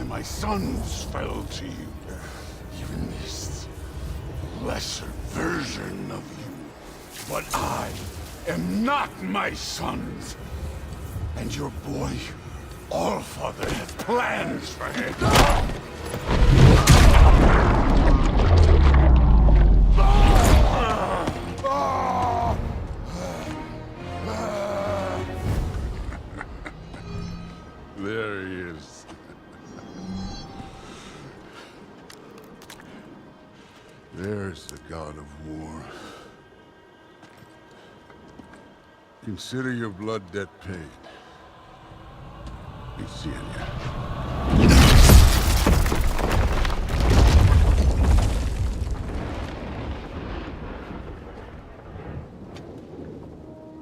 My sons fell to you. Even this lesser version of you. But I am not my sons. And your boy, Allfather, has plans for him. There he is. There's the god of war. Consider your blood debt paid. Be seeing you.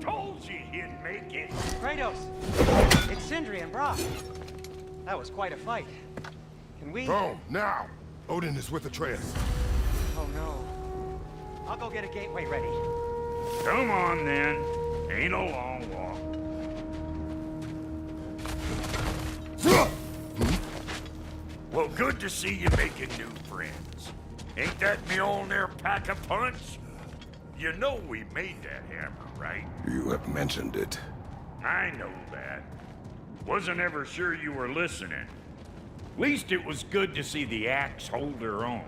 Told you he'd make it. Kratos, it's Sindri and Brock. That was quite a fight. Can we? Go, now! Odin is with Atreus. Oh no. I'll go get a gateway ready. Come on then. Ain't a long walk. Well, good to see you making new friends. Ain't that me old there pack a punch? You know we made that hammer, right? You have mentioned it. I know that. Wasn't ever sure you were listening. Least it was good to see the axe hold her own.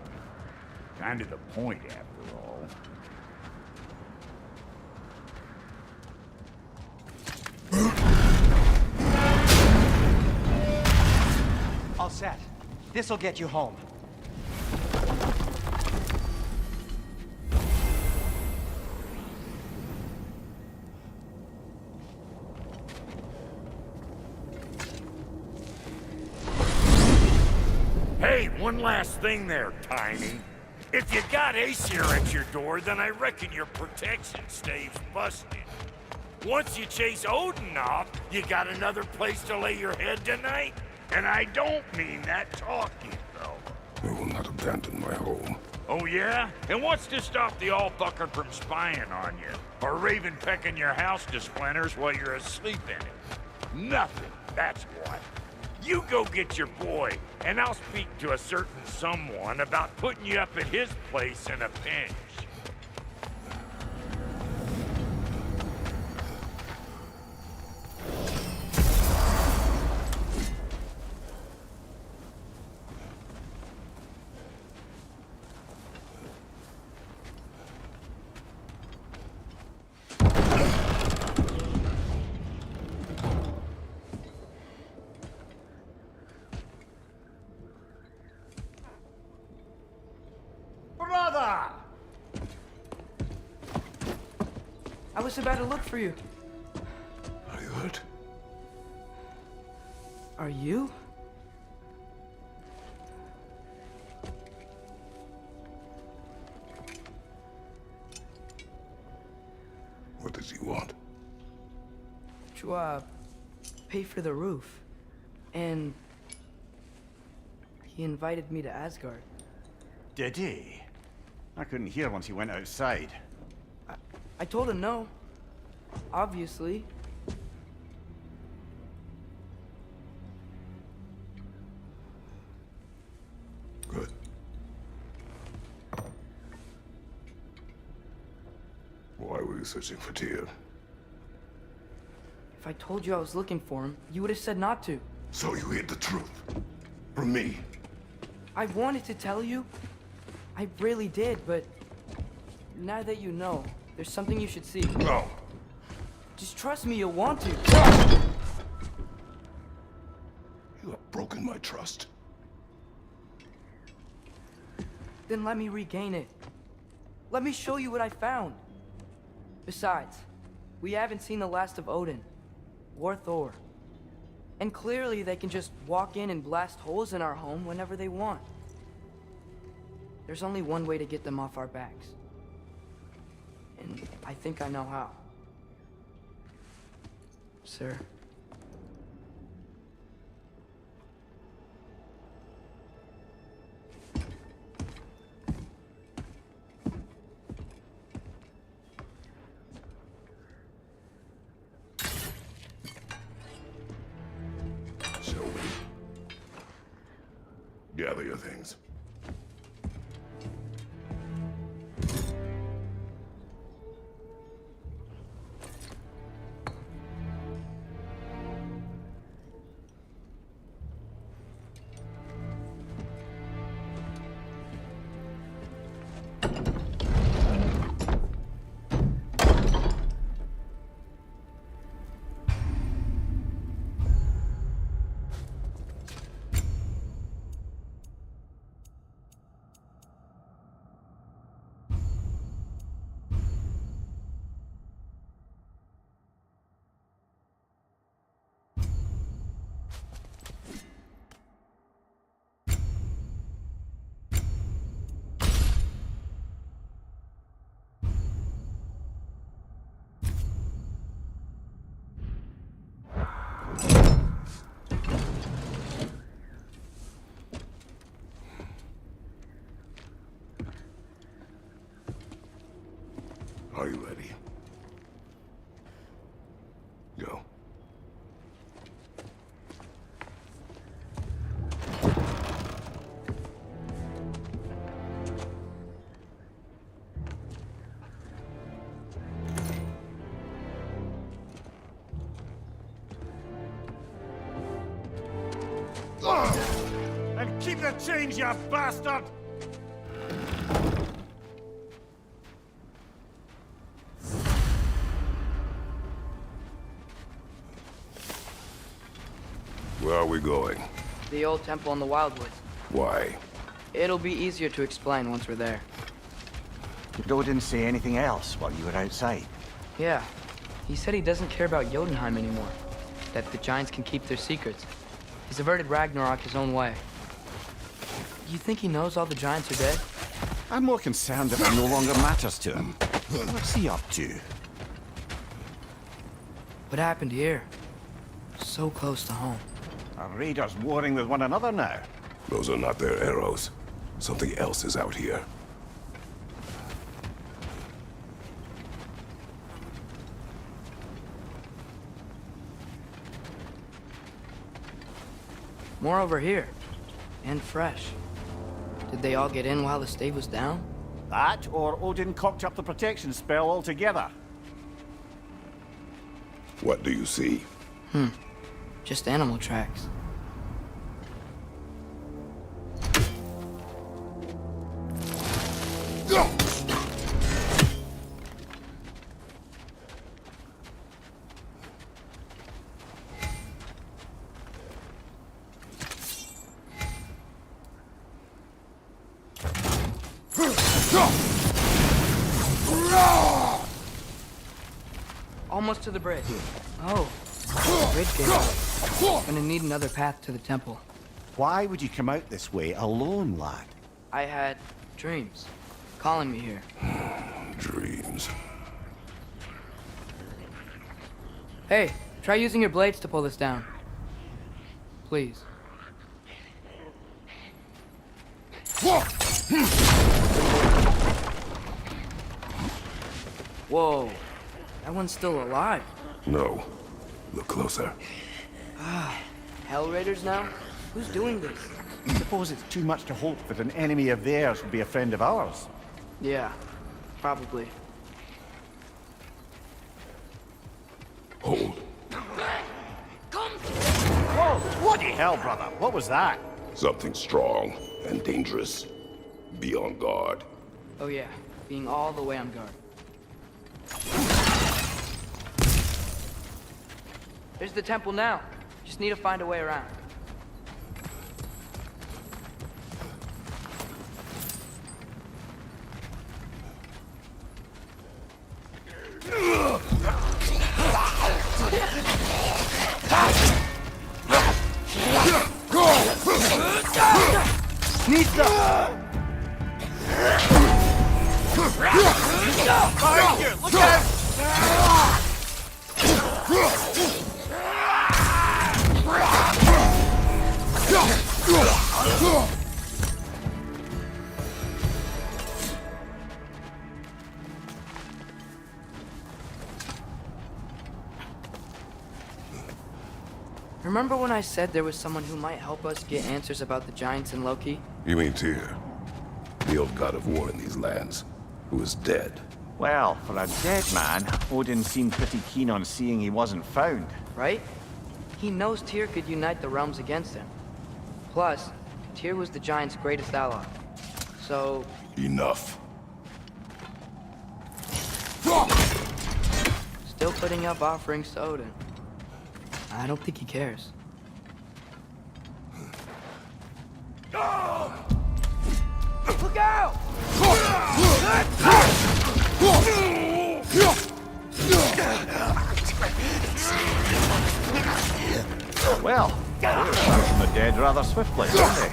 Kind of the point, after all. All set. This'll get you home. Hey, one last thing there, Tiny. If you got Aesir at your door, then I reckon your protection stays busted. Once you chase Odin off, you got another place to lay your head tonight? And I don't mean that talking, though. I will not abandon my home. Oh, yeah? And what's to stop the all-fucker from spying on you? Or Raven pecking your house to splinters while you're asleep in it? Nothing, that's what. You go get your boy, and I'll speak to a certain someone about putting you up at his place in a pinch. Brother! I was about to look for you. Are you hurt? Are you? What does he want? To, pay for the roof. And he invited me to Asgard. Did he? I couldn't hear once he went outside. I told him no. Obviously. Good. Why were you searching for Tyr? If I told you I was looking for him, you would have said not to. So you hid the truth. From me. I wanted to tell you. I really did, but now that you know, there's something you should see. No. Just trust me, you'll want to. You have broken my trust. Then let me regain it. Let me show you what I found. Besides, we haven't seen the last of Odin or Thor. And clearly they can just walk in and blast holes in our home whenever they want. There's only one way to get them off our backs. and I think I know how. Sir. Shall we? Gather your things. Are you ready? Go. And keep the change, you bastard! Where are we going? The old temple in the Wildwoods. Why? It'll be easier to explain once we're there. Did Odin say anything else while you were outside? Yeah. He said he doesn't care about Jotunheim anymore. That the giants can keep their secrets. He's averted Ragnarok his own way. You think he knows all the giants are dead? I'm more concerned that it no longer matters to him. What's he up to? What happened here? So close to home. Are raiders warring with one another now? Those are not their arrows. Something else is out here. More over here. And fresh. Did they all get in while the stave was down? That, or Odin cocked up the protection spell altogether. What do you see? Just animal tracks. Almost to the bridge. Oh, the bridge gave away. Gonna need another path to the temple. Why would you come out this way alone, lad? I had dreams calling me here. Dreams. Hey, try using your blades to pull this down. Please. Whoa, that one's still alive. No. Look closer. Hell Raiders now? Who's doing this? Suppose it's too much to hope that an enemy of theirs would be a friend of ours. Yeah, probably. Hold. Whoa! Bloody hell, brother! What was that? Something strong and dangerous. Be on guard. Oh yeah, being all the way on guard. There's the temple now. Just need to find a way around. Nista! Behind you! Look out! Remember when I said there was someone who might help us get answers about the giants and Loki? You mean Tyr, the old god of war in these lands, who is dead? Well, for a dead man, Odin seemed pretty keen on seeing he wasn't found. Right? He knows Tyr could unite the realms against him. Plus, Tyr was the giant's greatest ally. So, Enough. still putting up offerings to Odin. I don't think he cares. Look out! Well, they were from the dead rather swiftly, weren't they?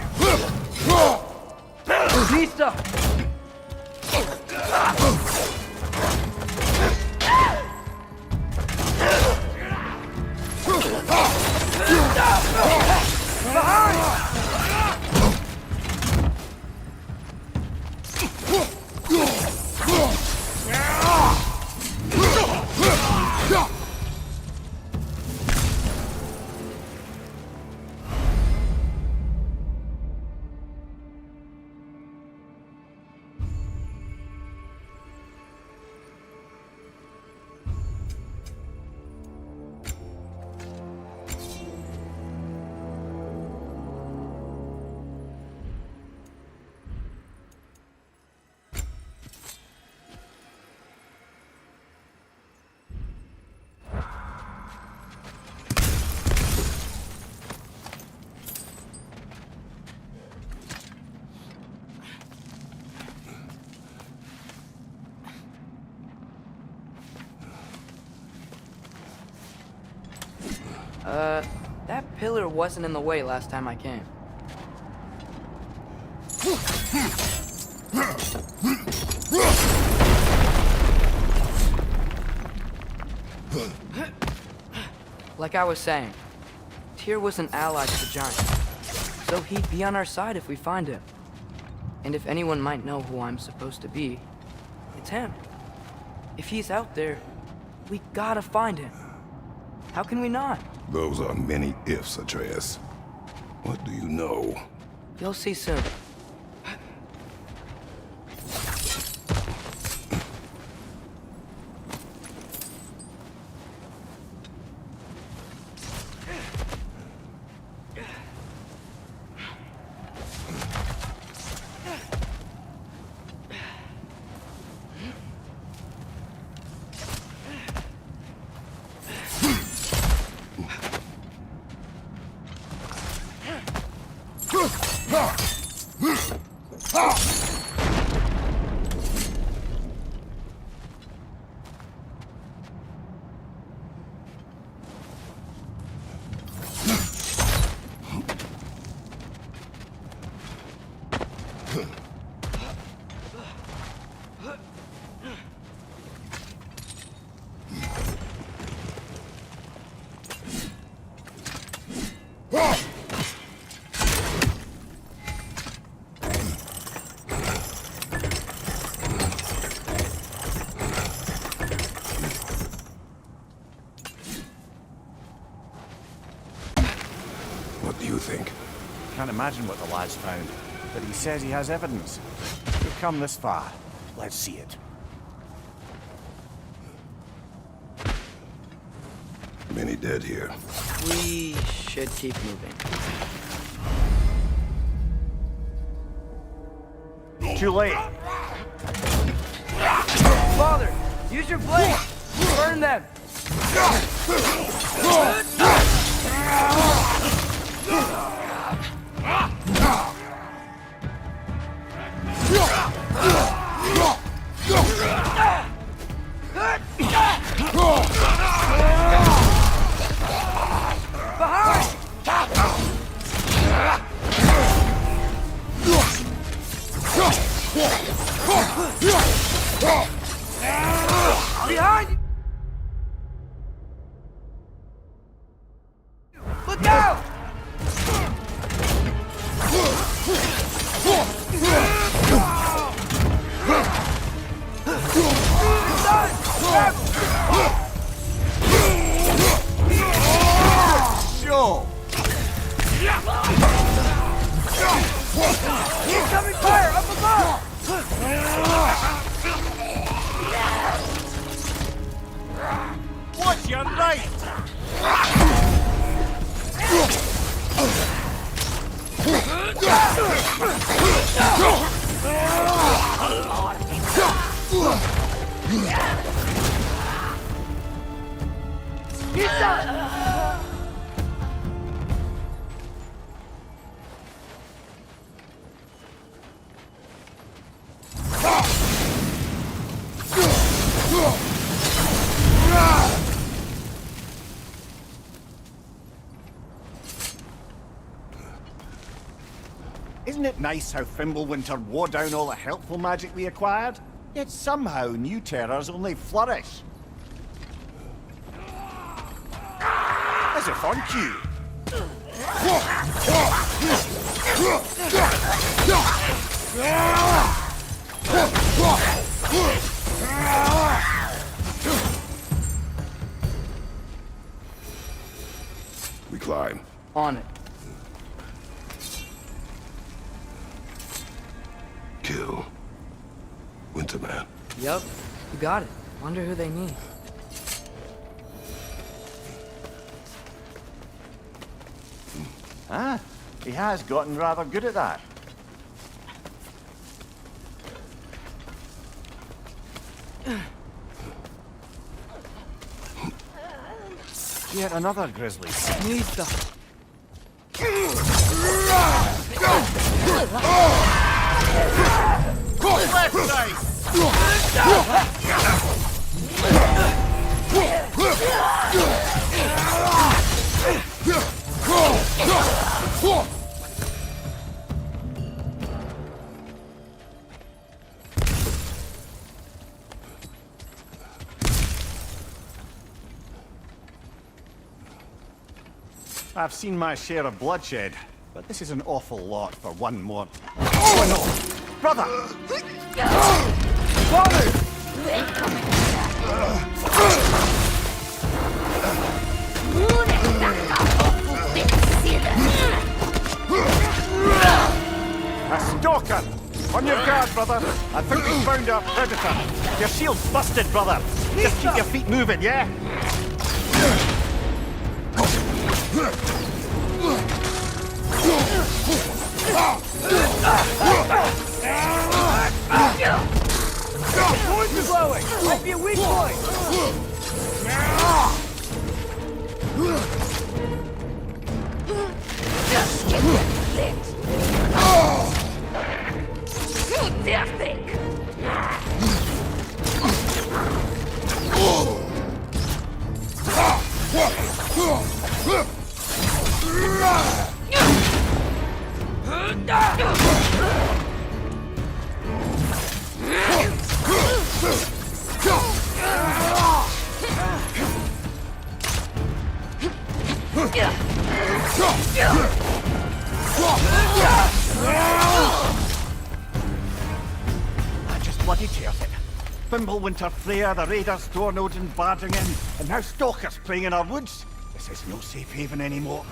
Vista! That pillar wasn't in the way last time I came. Like I was saying, Tyr was an ally to the giant, so he'd be on our side if we find him. And if anyone might know who I'm supposed to be, it's him. If he's out there, we gotta find him. How can we not? Those are many ifs, Atreus. What do you know? You'll see soon. What do you think? Can't imagine what the lad's found, but he says he has evidence. We've come this far. Let's see it. Many dead here. We should keep moving. Too late. Father, use your blade! Burn them! Behind! Behind you! Look out! Show! Incoming fire up above! Watch your right! Isn't it nice how Fimbulwinter wore down all the helpful magic we acquired? Yet somehow new terrors only flourish. As if on cue. We climb. On it. Kill. Winterman. Yup, you got it. Wonder who they need. Ah, he has gotten rather good at that. Yet another grizzly. Need the... Left side! I've seen my share of bloodshed, but this is an awful lot for one more. Oh no! Brother! A stalker! On your guard, brother! I think we found our predator! Your shield's busted, brother! Just keep your feet moving, yeah? Points is glowing! Might be a weak point! Just get that lit. You dare think? I just bloody tears it. Fimbulwinter, Freya, the raiders, Stornodin barging in, and now stalkers preying in our woods. This is no safe haven anymore.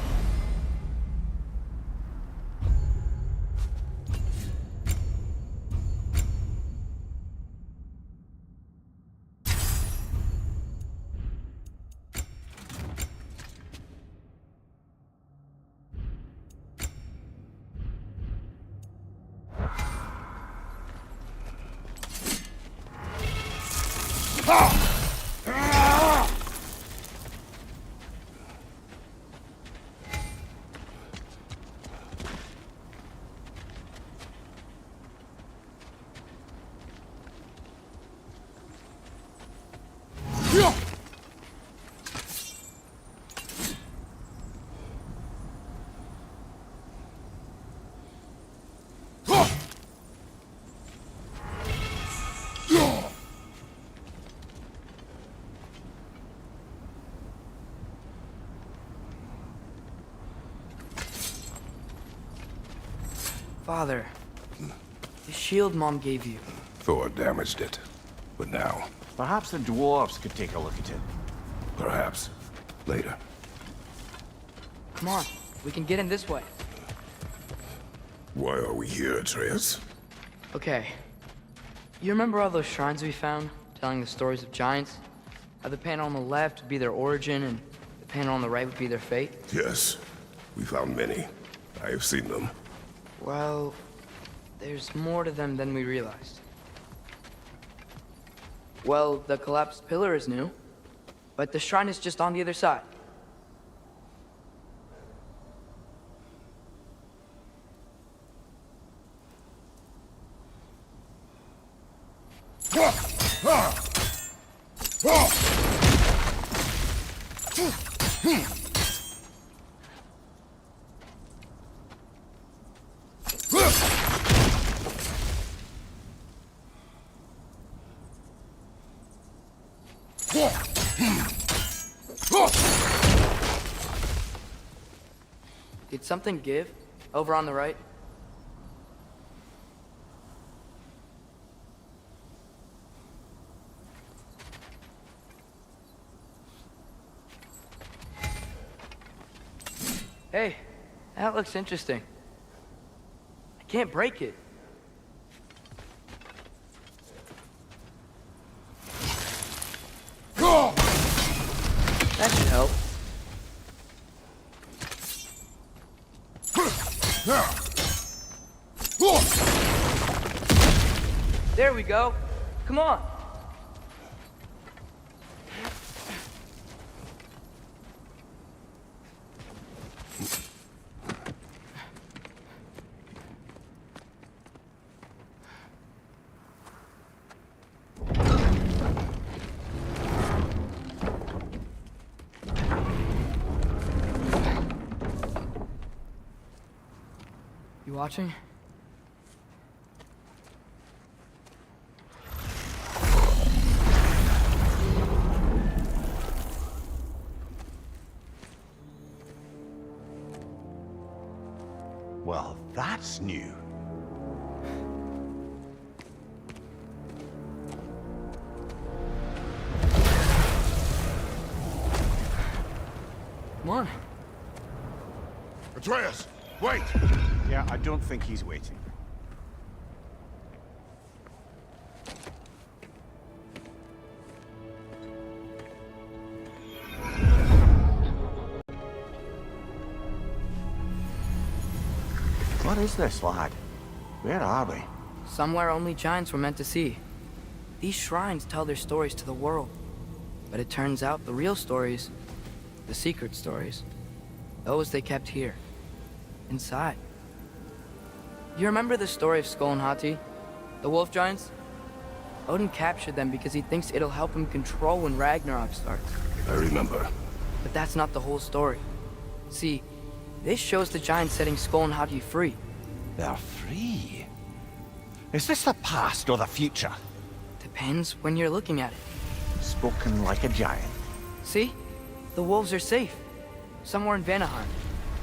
Father, the shield Mom gave you. Thor damaged it. But now, Perhaps the dwarves could take a look at it. perhaps, later. Come on, we can get in this way. Why are we here, Atreus? Okay. You remember all those shrines we found, telling the stories of giants? How the panel on the left would be their origin, and the panel on the right would be their fate? Yes, we found many. I have seen them. Well, there's more to them than we realized. Well, the collapsed pillar is new, but the shrine is just on the other side. Did something give? Over on the right? Hey, that looks interesting. I can't break it. That should help. There we go. Come on. You watching? Well, that's new. Come on. Atreus, wait! Yeah, I don't think he's waiting. What is this, lad? Where are we? Somewhere only giants were meant to see. These shrines tell their stories to the world. But it turns out the real stories, the secret stories, those they kept here, inside. You remember the story of Skull and Hati? The wolf giants? Odin captured them because he thinks it'll help him control when Ragnarok starts. I remember. But that's not the whole story. See, this shows the giants setting Skull and Hati free. They're free. Is this the past or the future? Depends when you're looking at it. Spoken like a giant. See? The wolves are safe. Somewhere in Vanaheim.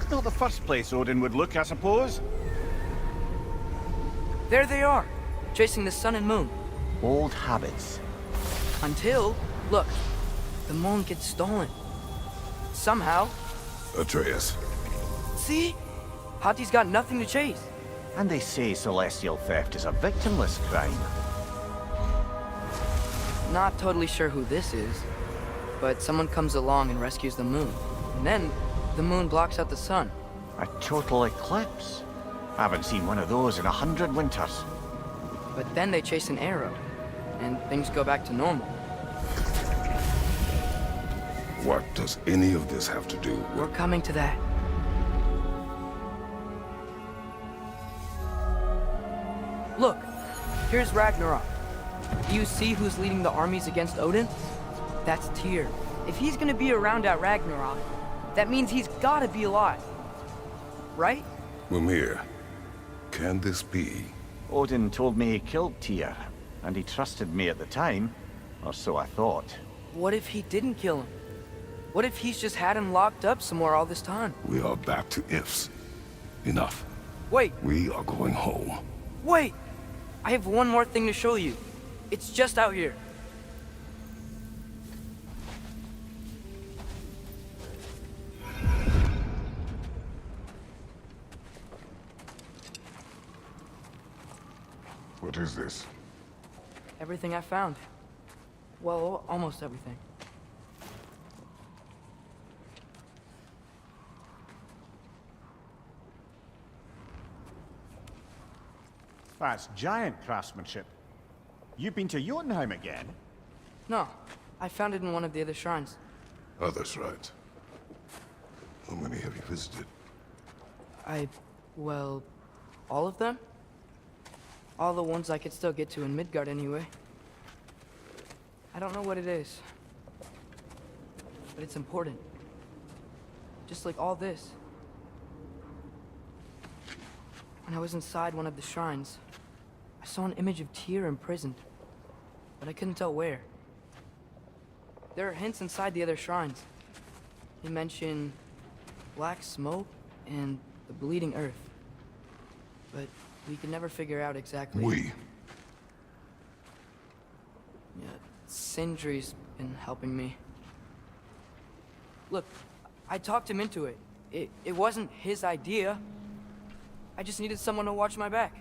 Not the first place Odin would look, I suppose. There they are, chasing the sun and moon. Old habits. Until, look, the moon gets stolen. Somehow. Atreus. See? Hati's got nothing to chase. And they say celestial theft is a victimless crime. Not totally sure who this is, but someone comes along and rescues the moon. And then, the moon blocks out the sun. A total eclipse. I haven't seen one of those in 100 winters. But then they chase an arrow, and things go back to normal. What does any of this have to do with... We're coming to that. Look, here's Ragnarok. Do you see who's leading the armies against Odin? That's Tyr. If he's gonna be around at Ragnarok, that means he's gotta be alive. Right? Mimir, can this be? Odin told me he killed Tyr, and he trusted me at the time, or so I thought. What if he didn't kill him? What if he's just had him locked up somewhere all this time? We are back to ifs. Enough. Wait, We are going home. wait! I have one more thing to show you. It's just out here. What is this? Everything I found. Well, almost everything. That's giant craftsmanship. You've been to Jotunheim again? No, I found it in one of the other shrines. Other shrines. How many have you visited? Well, all of them? All the ones I could still get to in Midgard anyway. I don't know what it is, but it's important. Just like all this. When I was inside one of the shrines, I saw an image of Tyr imprisoned, but I couldn't tell where. There are hints inside the other shrines. They mention black smoke and the bleeding earth, but we could never figure out exactly. We. Yeah, Sindri's been helping me. Look, I talked him into it. It wasn't his idea. I just needed someone to watch my back.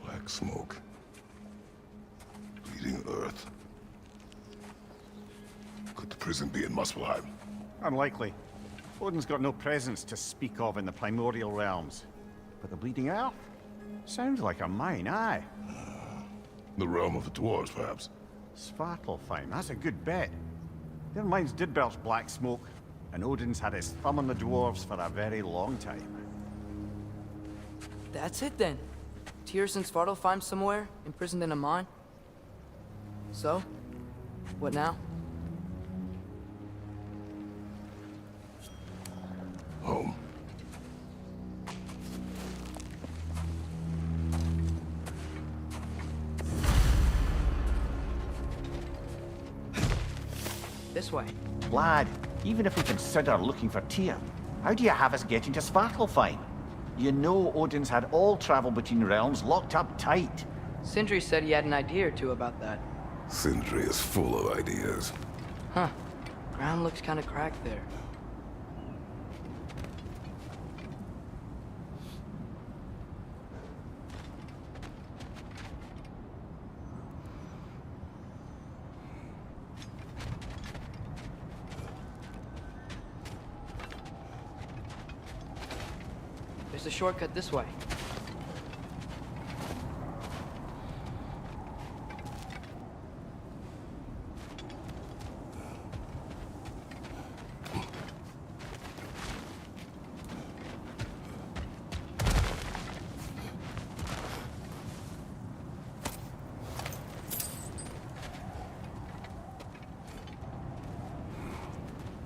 Black smoke. Bleeding earth. Could the prison be in Muspelheim? Unlikely. Odin's got no presence to speak of in the primordial realms. But the bleeding earth? Sounds like a mine, aye. The realm of the dwarves, perhaps. Svartalfheim, that's a good bet. Their mines did belch black smoke, and Odin's had his thumb on the dwarves for a very long time. That's it then. Tyr's in Svartalfheim somewhere, imprisoned in a mine. So, what now? Home. This way. Lad, even if we consider looking for Tyr, how do you have us getting to Svartalfheim? You know Odin's had all travel between realms locked up tight. Sindri said he had an idea or two about that. Sindri is full of ideas. Huh. Ground looks kind of cracked there. There's a shortcut this way.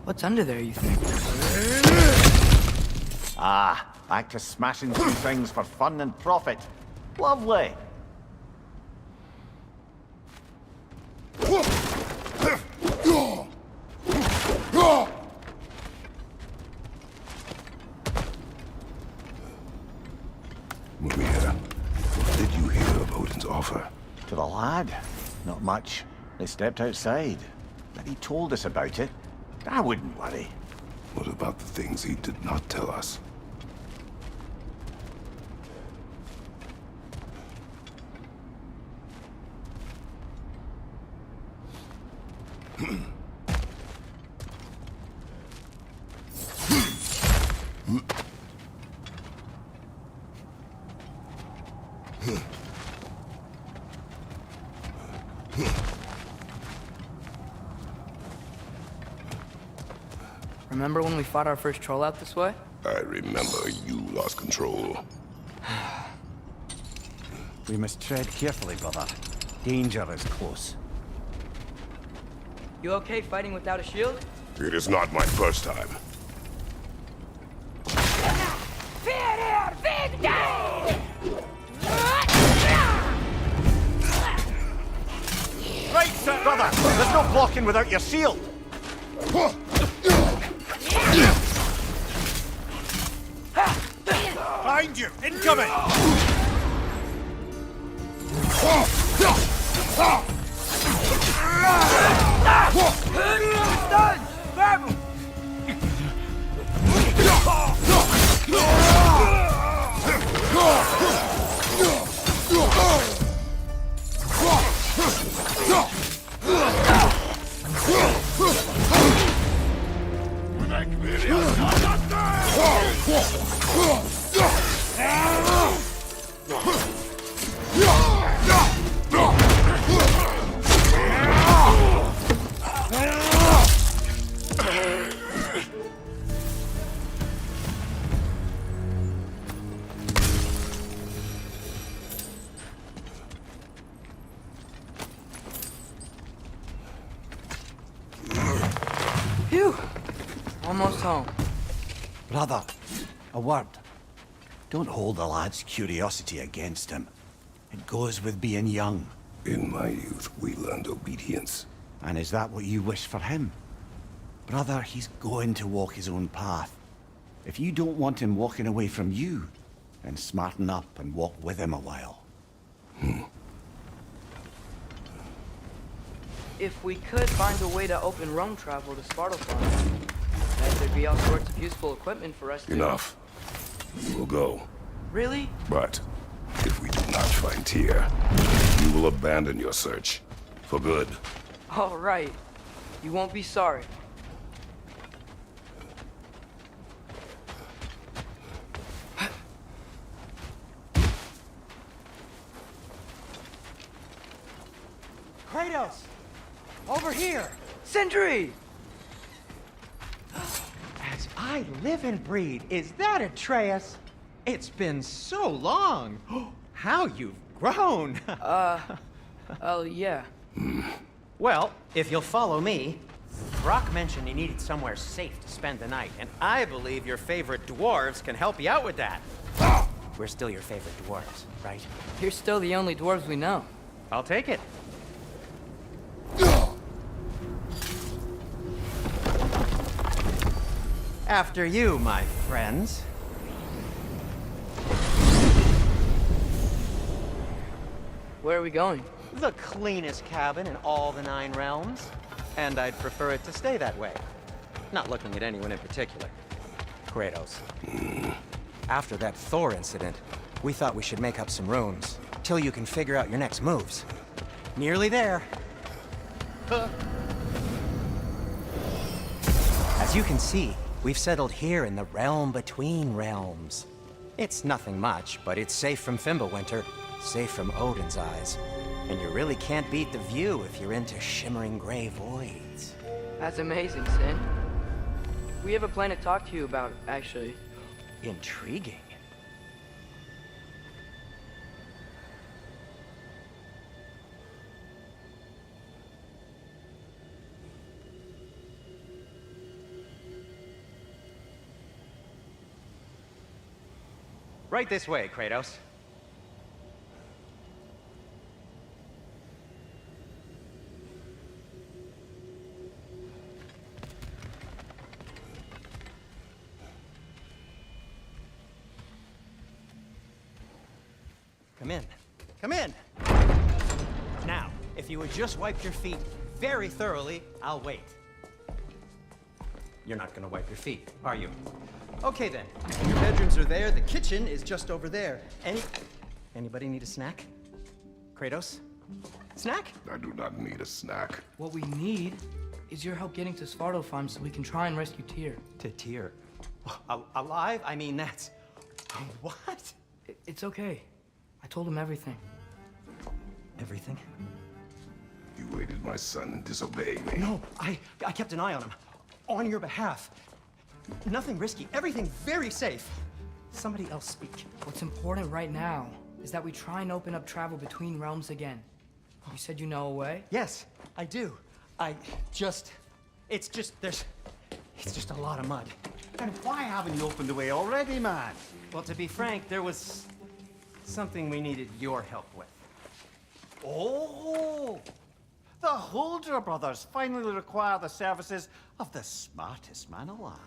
What's under there, you think? Ah, back to smashing through things for fun and profit. Lovely. Maria, what did you hear of Odin's offer? To the lad? Not much. They stepped outside. But he told us about it. I wouldn't worry. What about the things he did not tell us? Remember when we fought our first troll out this way? I remember you lost control. We must tread carefully, brother. Danger is close. You okay fighting without a shield? It is not my first time. Right, sir, brother! There's no walking without your shield? Behind you! Incoming! Done! Grab him! Phew! Almost home. Brother, a word. Don't hold the lad's curiosity against him. It goes with being young. In my youth, we learned obedience. And is that what you wish for him? Brother, he's going to walk his own path. If you don't want him walking away from you, then smarten up and walk with him a while. If we could find a way to open roam travel to Svartalfheim, then there'd be all sorts of useful equipment for us to... Enough. We'll go. Really? But if we do not find Tyr, you will abandon your search. For good. All right. You won't be sorry. Kratos! Over here! Sindri! As I live and breathe, is that Atreus? It's been so long! How you've grown! Oh, yeah. Well, if you'll follow me, Brock mentioned he needed somewhere safe to spend the night, and I believe your favorite dwarves can help you out with that. We're still your favorite dwarves, right? You're still the only dwarves we know. I'll take it. After you, my friends. Where are we going? The cleanest cabin in all the 9 realms. And I'd prefer it to stay that way. Not looking at anyone in particular. Kratos. After that Thor incident, we thought we should make up some rooms, till you can figure out your next moves. Nearly there. As you can see, we've settled here in the realm between realms. It's nothing much, but it's safe from Fimbulwinter, safe from Odin's eyes. And you really can't beat the view if you're into shimmering gray voids. That's amazing, Sin. We have a plan to talk to you about, actually. Intriguing. Right this way, Kratos. Come in. Come in! Now, if you would just wipe your feet very thoroughly, I'll wait. You're not gonna wipe your feet, are you? Okay then. Your bedrooms are there, the kitchen is just over there. Anybody need a snack? Kratos? Snack? I do not need a snack. What we need is your help getting to Svartalfheim so we can try and rescue Tyr. To Tyr. Alive? I mean, that's... What? It's okay. I told him everything. Everything? You aided my son and disobeyed me. No, I kept an eye on him. On your behalf. Nothing risky, everything very safe. Somebody else speak. What's important right now is that we try and open up travel between realms again. You said you know a way? Yes, I do. It's just a lot of mud. And why haven't you opened the way already, man? Well, to be frank, there was something we needed your help with. Oh! The Holder brothers finally require the services of the smartest man alive.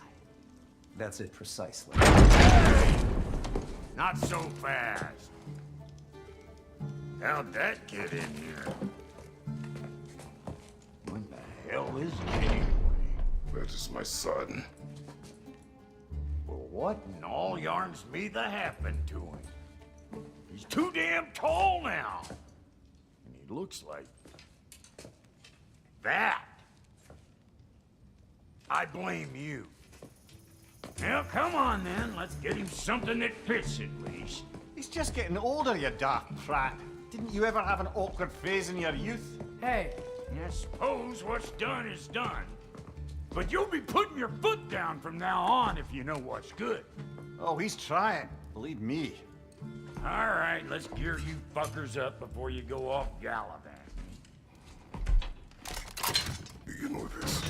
That's it precisely. Not so fast. How'd that get in here? What the hell is it anyway? That is my son. Well, what in all yarns me that happened to him? He's too damn tall now. And he looks like that. I blame you. Well, come on then. Let's get him something that fits at least. He's just getting older, you dark prat. Didn't you ever have an awkward phase in your youth? Hey, I suppose what's done is done. But you'll be putting your foot down from now on if you know what's good. Oh, he's trying. Believe me. All right, let's gear you fuckers up before you go off gallivanting. Begin with this.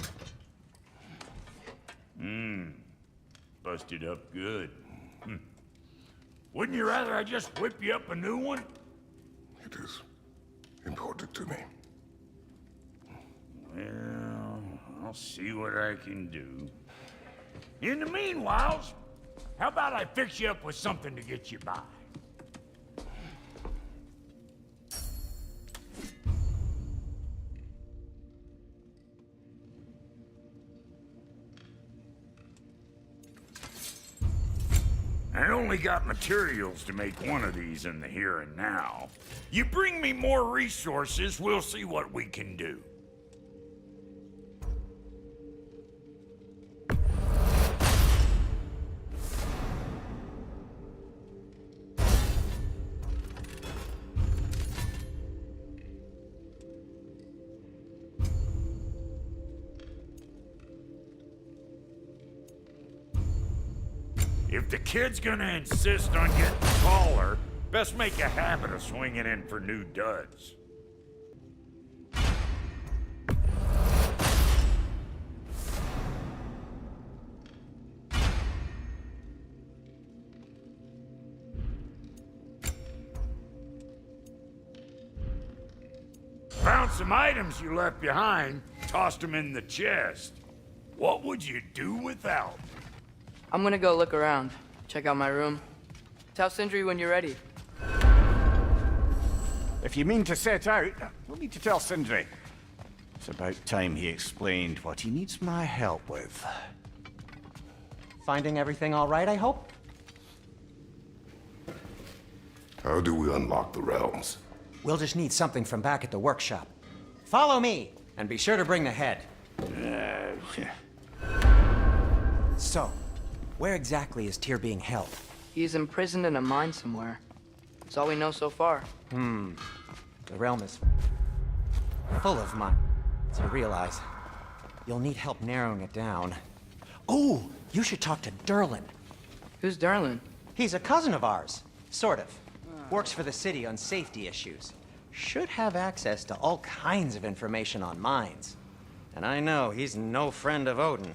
Busted up good. Wouldn't you rather I just whip you up a new one? It is important to me. Well, I'll see what I can do. In the meanwhile, how about I fix you up with something to get you by? I only got materials to make one of these in the here and now. You bring me more resources, we'll see what we can do. If the kid's gonna insist on getting taller, best make a habit of swinging in for new duds. Found some items you left behind, tossed them in the chest. What would you do without? I'm gonna go look around. Check out my room. Tell Sindri when you're ready. If you mean to set out, we'll need to tell Sindri. It's about time he explained what he needs my help with. Finding everything all right, I hope? How do we unlock the realms? We'll just need something from back at the workshop. Follow me, and be sure to bring the head. So, where exactly is Tyr being held? He's imprisoned in a mine somewhere. That's all we know so far. The realm is full of mine. So realize you'll need help narrowing it down. Oh, you should talk to Derlin. Who's Derlin? He's a cousin of ours, sort of. Works for the city on safety issues. Should have access to all kinds of information on mines. And I know he's no friend of Odin.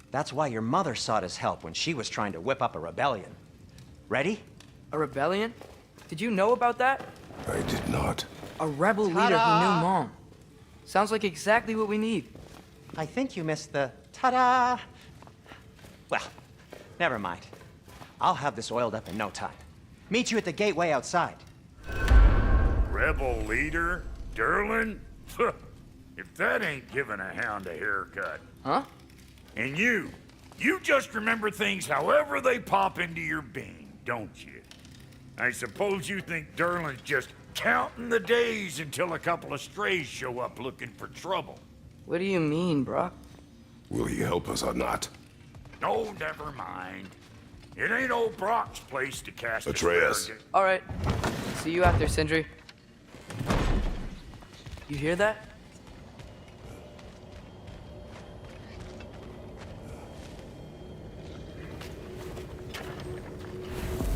That's why your mother sought his help when she was trying to whip up a rebellion. Ready? A rebellion? Did you know about that? I did not. A rebel leader who knew Mom. Sounds like exactly what we need. I think you missed the ta-da. Well, never mind. I'll have this oiled up in no time. Meet you at the gateway outside. Rebel leader? Derlin? If that ain't giving a hound a haircut. Huh? And you just remember things however they pop into your being, don't you? I suppose you think Derlin's just counting the days until a couple of strays show up looking for trouble. What do you mean, Brock? Will he help us or not? Oh, never mind. It ain't old Brock's place to cast Atreus. asparagus. All right. See you out there, Sindri. You hear that?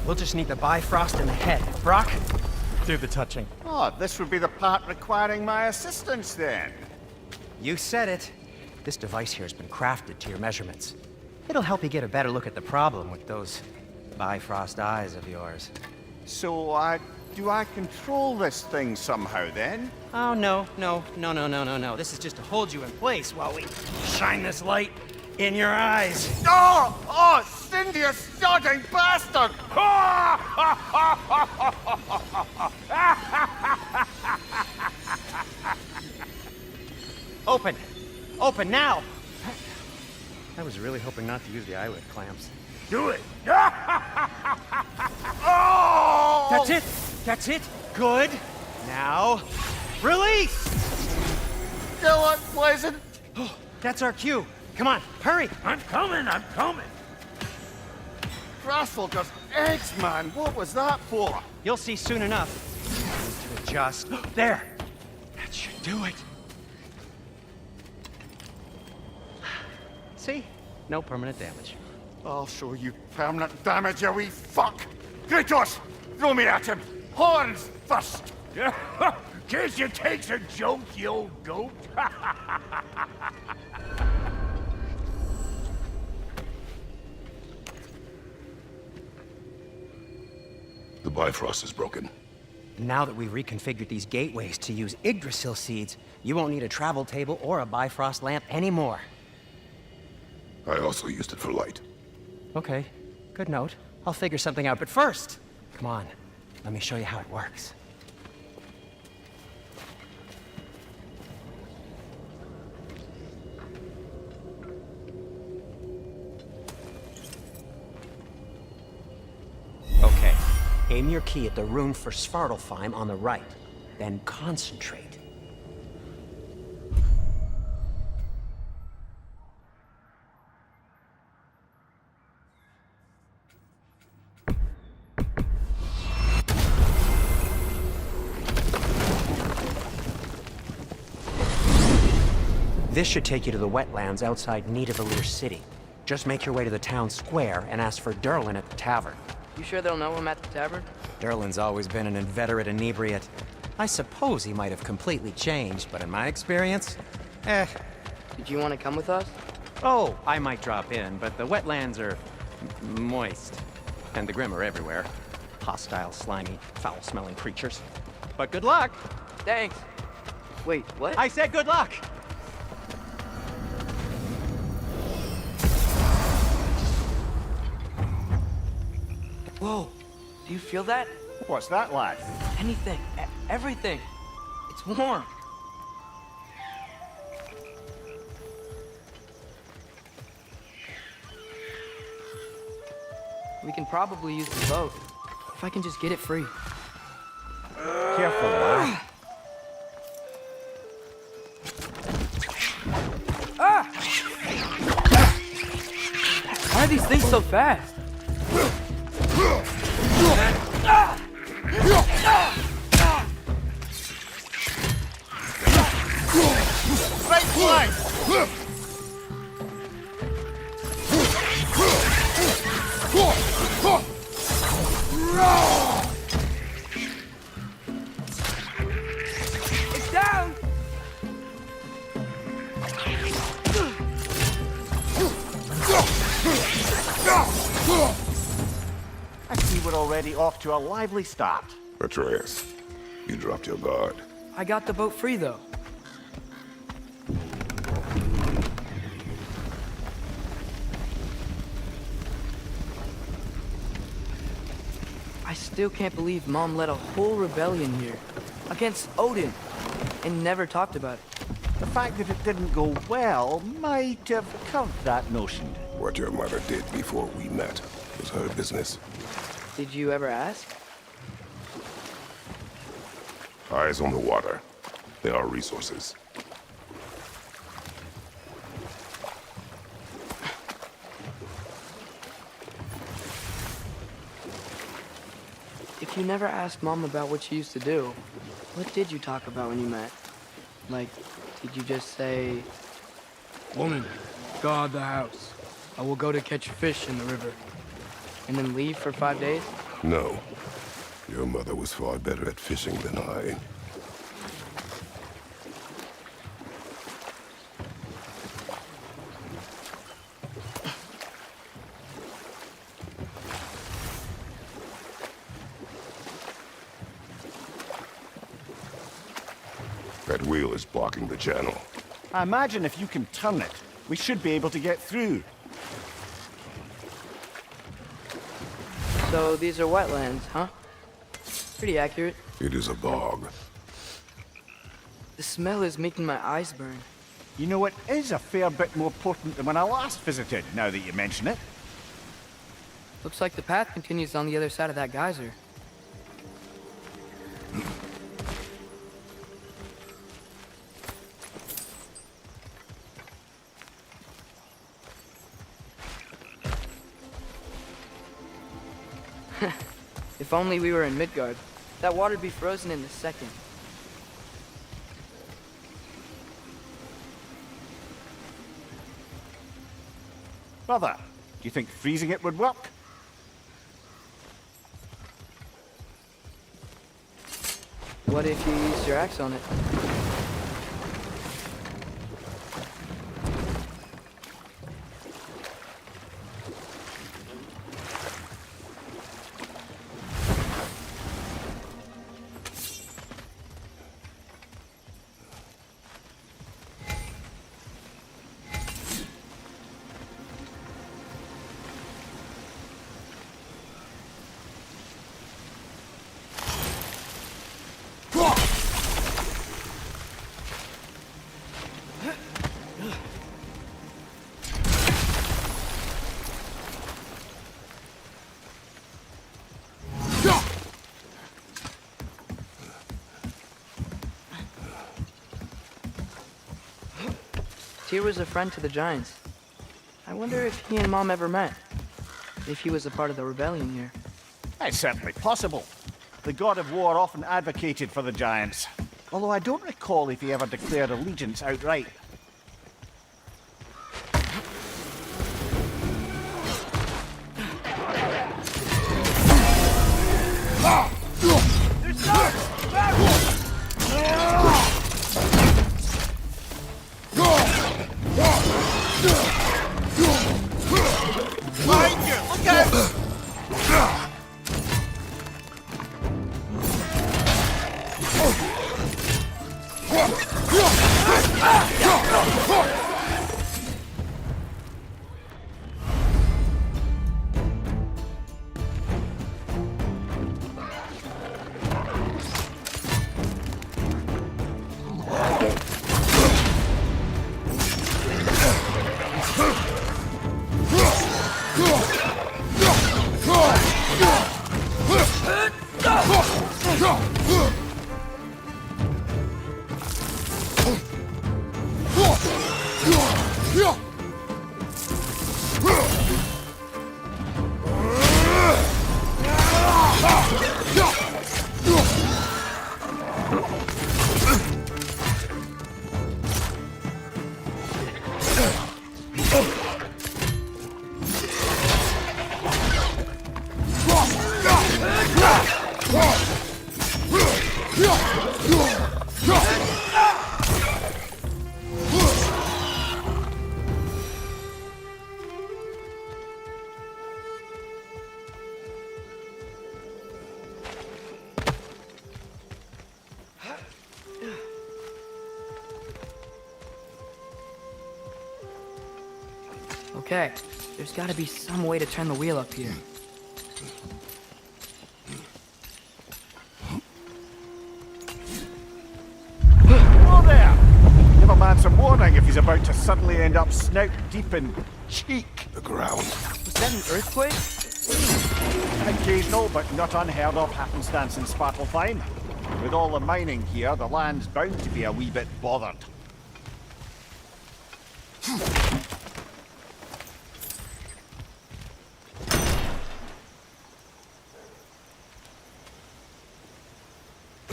We'll just need the Bifrost in the head. Brock, do the touching. Oh, this would be the part requiring my assistance then. You said it. This device here has been crafted to your measurements. It'll help you get a better look at the problem with those Bifrost eyes of yours. So I Do I control this thing somehow then? Oh, no. This is just to hold you in place while we shine this light in your eyes. Oh! Oh, Cindy, you sodding bastard! Open! Open now! I was really hoping not to use the eyelid clamps. Do it! Oh! That's it! That's it! Good! Now, release! Still unpleasant. That's our cue. Come on, hurry! I'm coming! Russell just eggs, man. What was that for? You'll see soon enough. To adjust. There! That should do it. See? No permanent damage. I'll show you permanent damage, you wee fuck! Kratos! Throw me at him! Horns first! Guess you takes a joke, you old goat. The Bifrost is broken. Now that we've reconfigured these gateways to use Yggdrasil seeds, you won't need a travel table or a Bifrost lamp anymore. I also used it for light. Okay, good note. I'll figure something out, but first, come on, let me show you how it works. Okay, aim your key at the rune for Svartalfheim on the right, then concentrate. This should take you to the wetlands outside Nidavellir City. Just make your way to the town square and ask for Derlin at the tavern. You sure they'll know him at the tavern? Derlin's always been an inveterate inebriate. I suppose he might have completely changed, but in my experience, Did you want to come with us? Oh, I might drop in, but the wetlands are moist. And the Grim are everywhere. Hostile, slimy, foul-smelling creatures. But good luck! Thanks. Wait, what? I said good luck! Whoa, do you feel that? What's that, lad? Anything, everything. It's warm. We can probably use the boat. If I can just get it free. Careful, lad. Why are these things so fast? Right flank! It's down! I see we're already off to a lively start. Atreus, you dropped your guard. I got the boat free, though. I still can't believe Mom led a whole rebellion here. Against Odin. And never talked about it. The fact that it didn't go well might have covered that notion. What your mother did before we met was her business. Did you ever ask? Eyes on the water. There are resources. If you never asked Mom about what she used to do, what did you talk about when you met? Like, did you just say, "Woman, guard the house. I will go to catch fish in the river," and then leave for 5 days? No. Your mother was far better at fishing than I. That wheel is blocking the channel. I imagine if you can turn it, we should be able to get through. So these are wetlands, huh? Pretty accurate. It is a bog. The smell is making my eyes burn. You know, it is a fair bit more potent than when I last visited, now that you mention it. Looks like the path continues on the other side of that geyser. If only we were in Midgard. That water'd be frozen in a second. Brother, do you think freezing it would work? What if you used your axe on it? Tyr was a friend to the Giants. I wonder if he and Mom ever met. If he was a part of the rebellion here. It's certainly possible. The god of war often advocated for the Giants. Although I don't recall if he ever declared allegiance outright. Okay, there's gotta be some way to turn the wheel up here. Whoa there! Give a man some warning if he's about to suddenly end up snout deep in cheek. The ground. Was that an earthquake? An occasional but not unheard of happenstance in Svartalfheim. With all the mining here, the land's bound to be a wee bit bothered.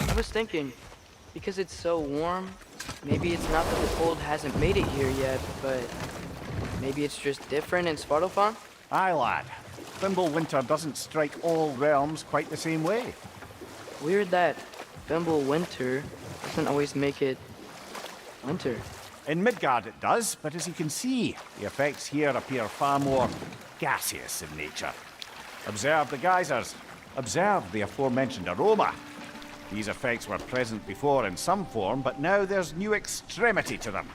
I was thinking, because it's so warm, maybe it's not that the cold hasn't made it here yet, but maybe it's just different in Svartalfheim? Aye, lad. Winter doesn't strike all realms quite the same way. Weird that Winter doesn't always make it winter. In Midgard it does, but as you can see, the effects here appear far more gaseous in nature. Observe the geysers. Observe the aforementioned aroma. These effects were present before in some form, but now there's new extremity to them.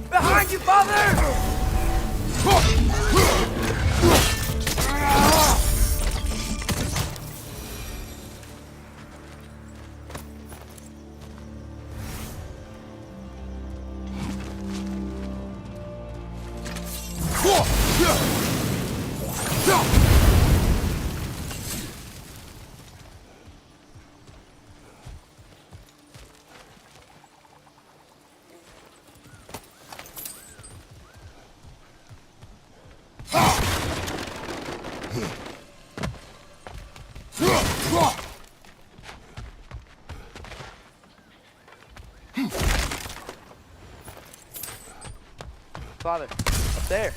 Behind you, father! Father, up there.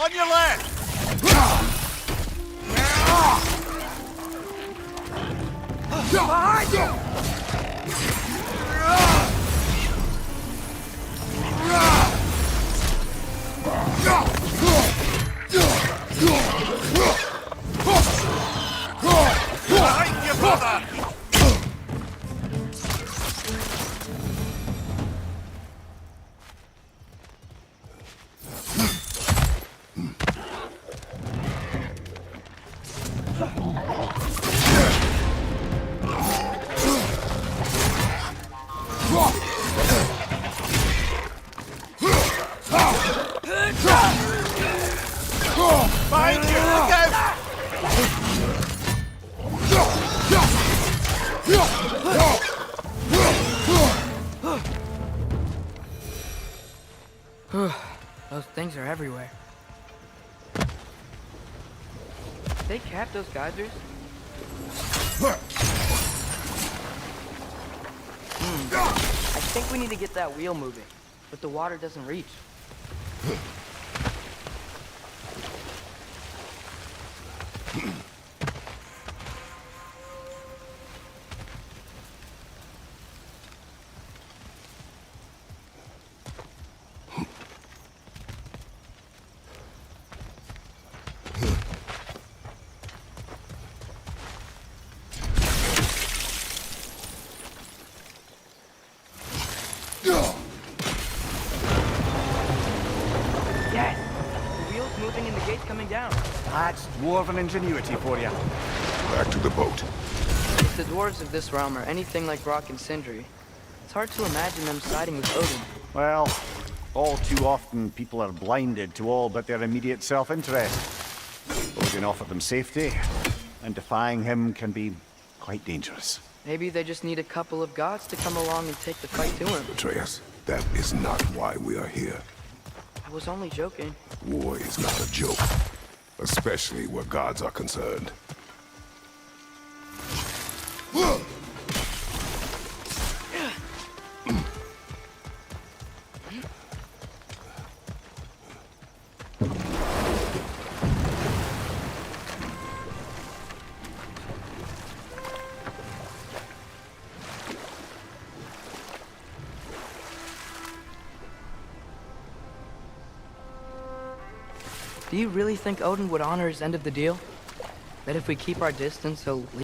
On your left! Behind you! Those things are everywhere. They cap those geysers? I think we need to get that wheel moving, but the water doesn't reach. Yes! The wheel's moving and the gate's coming down. That's dwarven ingenuity for you. Back to the boat. If the dwarves of this realm are anything like Rock and Sindri, it's hard to imagine them siding with Odin. Well, all too often people are blinded to all but their immediate self-interest. Odin offered them safety, and defying him can be quite dangerous. Maybe they just need a couple of gods to come along and take the fight to him. Atreus, that is not why we are here. I was only joking. War is not a joke, especially where gods are concerned. Do you really think Odin would honor his end of the deal? That if we keep our distance, he'll